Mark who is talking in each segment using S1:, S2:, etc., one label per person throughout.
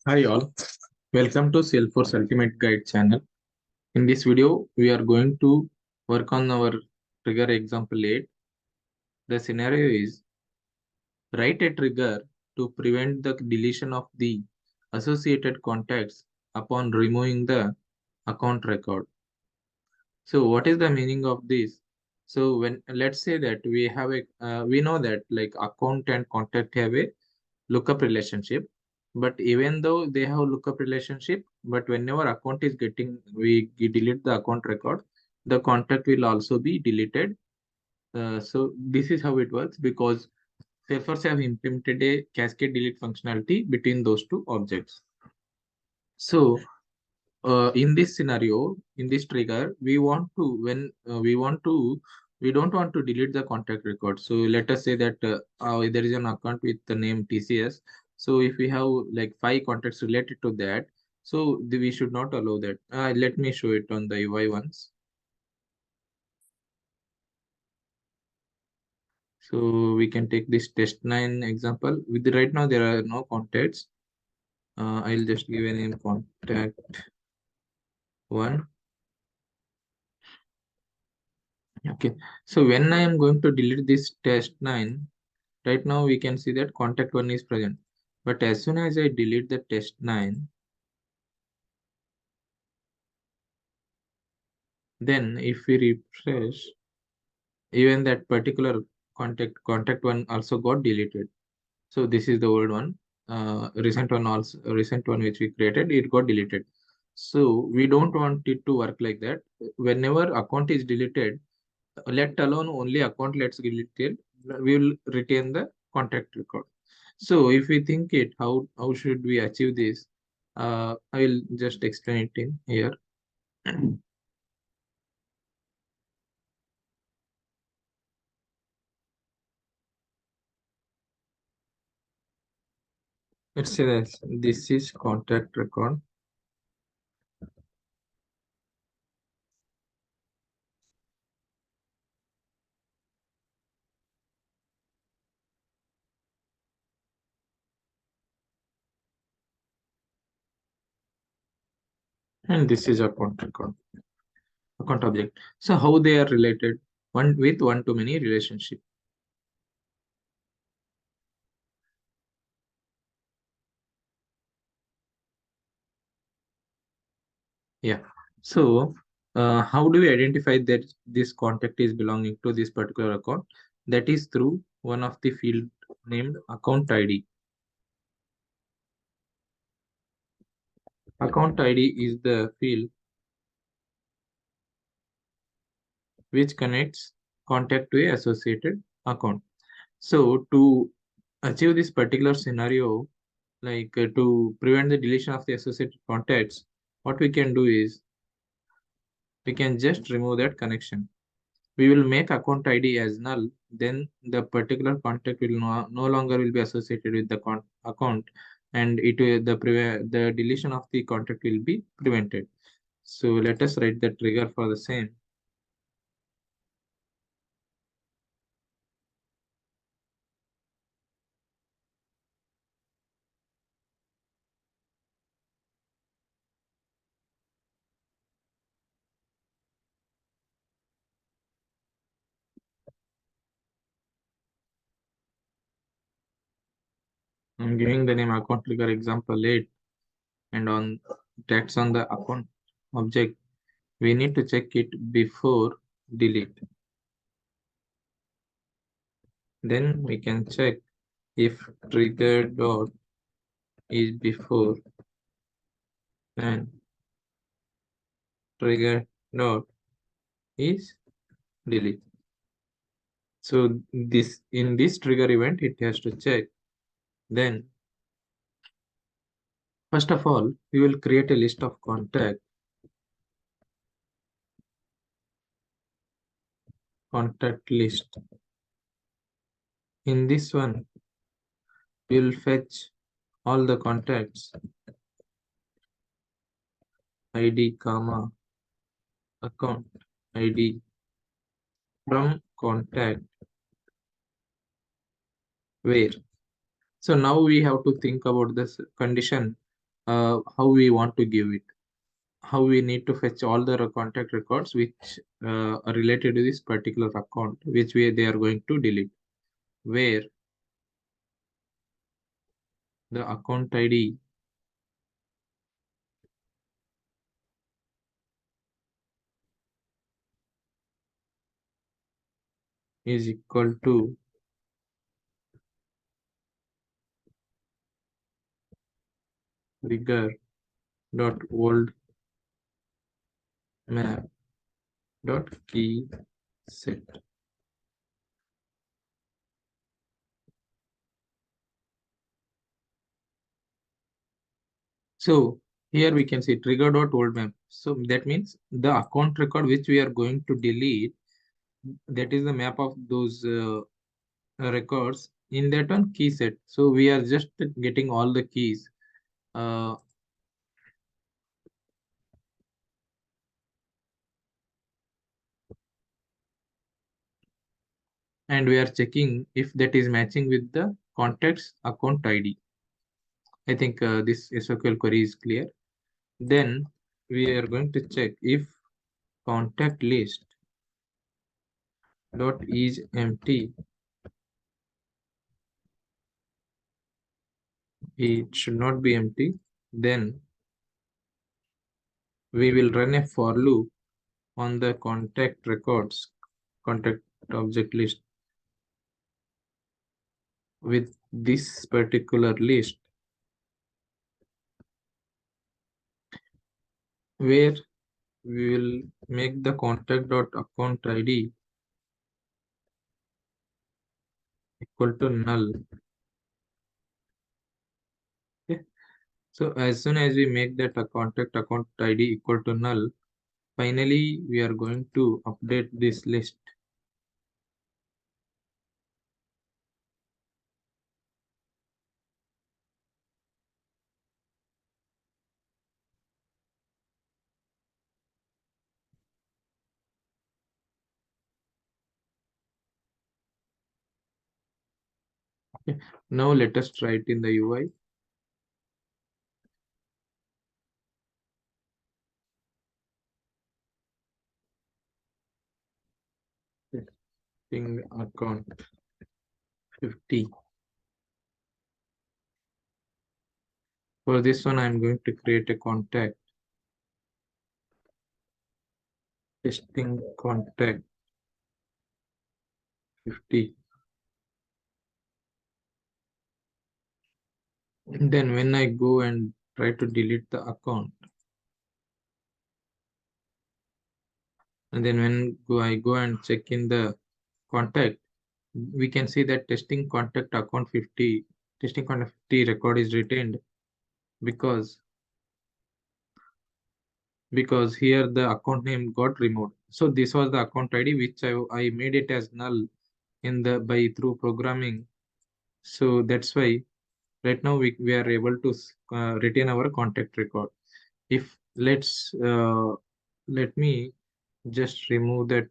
S1: Hi all, welcome to Salesforce Ultimate Guide channel. In this video, we are going to work on our trigger example 8. The scenario is write a trigger to prevent the deletion of the associated contacts upon removing the account record. So what is the meaning of this? So when let's say that we know that like account and contact have a lookup relationship, but even though they have lookup relationship, but whenever account is getting we delete the account record, the contact will also be deleted. So this is how it works because Salesforce have implemented a cascade delete functionality between those two objects. So in this scenario, in this trigger, we want to we don't want to delete the contact record. So let us say that there is an account with the name TCS. So if we have like 5 contacts related to that, so we should not allow that. Let me show it on the UI once. So we can take this test 9 example. With right now there are no contacts. I'll just give a name contact 1. Okay. So when I am going to delete this test 9, right now we can see that contact 1 is present. But as soon as I delete the test 9, then if we refresh, even that particular contact 1 also got deleted. So this is the old one. Recent one which we created, it got deleted. So we don't want it to work like that. Whenever account is deleted, let alone only account let's deleted, we will retain the contact record. So if we think it, how should we achieve this? I will just explain it in here. Let's say that this is contact record, and this is account record, account object. So how they are related? One with one-to-many relationship. Yeah. So how do we identify that this contact is belonging to this particular account? That is through one of the field named account ID. Account ID is the field which connects contact to a associated account. So to achieve this particular scenario, like to prevent the deletion of the associated contacts, what we can do is we can just remove that connection. We will make account ID as null, then the particular contact will no longer will be associated with the account, and it will the deletion of the contact will be prevented. So let us write the trigger for the same. I'm giving the name account trigger example 8, and on text on the account object, we need to check it before delete. Then we can check if trigger dot is before and trigger dot is delete. So this in this trigger event, it has to check. Then first of all, we will create a list of contact list. In this one, we will fetch all the contacts ID comma account ID from contact where. So now we have to think about this condition how we want to give it, how we need to fetch all the contact records which are related to this particular account which they are going to delete, where the account ID is equal to trigger dot old map dot key set. So here we can see trigger dot old map. So that means the account record which we are going to delete, that is the map of those records in that one key set. So we are just getting all the keys. Uh, and we are checking if that is matching with the contact's account ID. I think this SQL query is clear. Then we are going to check if contact list dot is empty. It should not be empty. Then we will run a for loop on the contact records, contact object list with this particular list, where we will make the contact dot account ID equal to null. Okay. So as soon as we make that a contact account ID equal to null, finally we are going to update this list. Okay. Now let us try it in the UI. Testing account 50. For this one, I'm going to create a contact. Testing contact 50. And then when I go and try to delete the account, and then when I go and check in the contact, we can see that testing contact account 50, testing contact 50 record is retained because here the account name got removed. So this was the account ID which I made it as null in the by through programming. So that's why right now we are able to retain our contact record. If let me just remove that,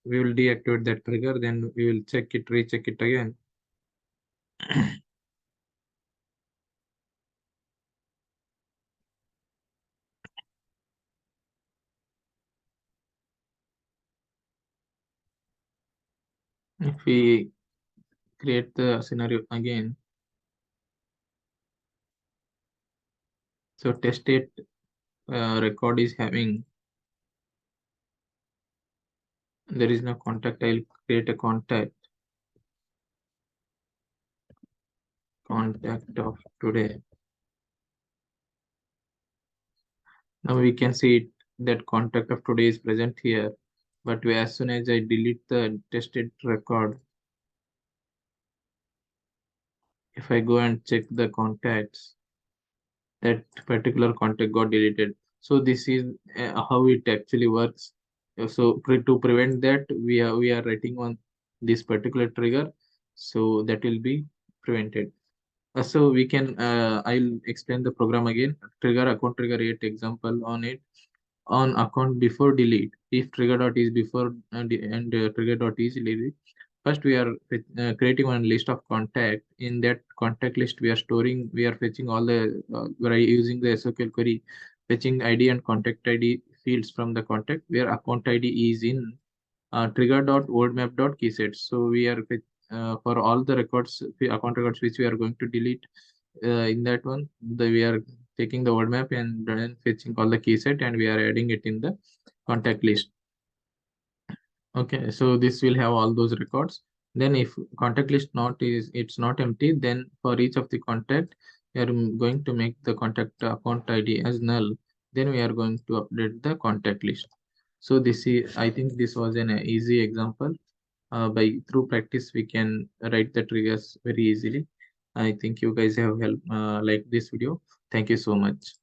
S1: we will deactivate that trigger, then we will check it, recheck it again. If we create the scenario again, so test it record is having, there is no contact. I'll create a contact of today. Now we can see it, that contact of today is present here, but as soon as I delete the tested record, if I go and check the contacts, that particular contact got deleted. So this is how it actually works. So to prevent that, we are writing on this particular trigger, so that will be prevented. So we can I'll explain the program again. Trigger account trigger 8 example on it. On account before delete, if trigger dot is before and trigger dot is delete, First, we are creating one list of contact. In that contact list, we are fetching all the, we are using the SQL query, fetching ID and contact ID fields from the contact, where account ID is in trigger.wordmap.keyset. So we are for all the records, account records which we are going to delete in that one, we are taking the word map and then fetching all the key set, and we are adding it in the contact list. Okay, so this will have all those records. Then if contact list it's not empty, then for each of the contact, we are going to make the contact account ID as null. Then we are going to update the contact list. So this is, I think this was an easy example. By through practice, we can write the triggers very easily. I think you guys have helped like this video. Thank you so much.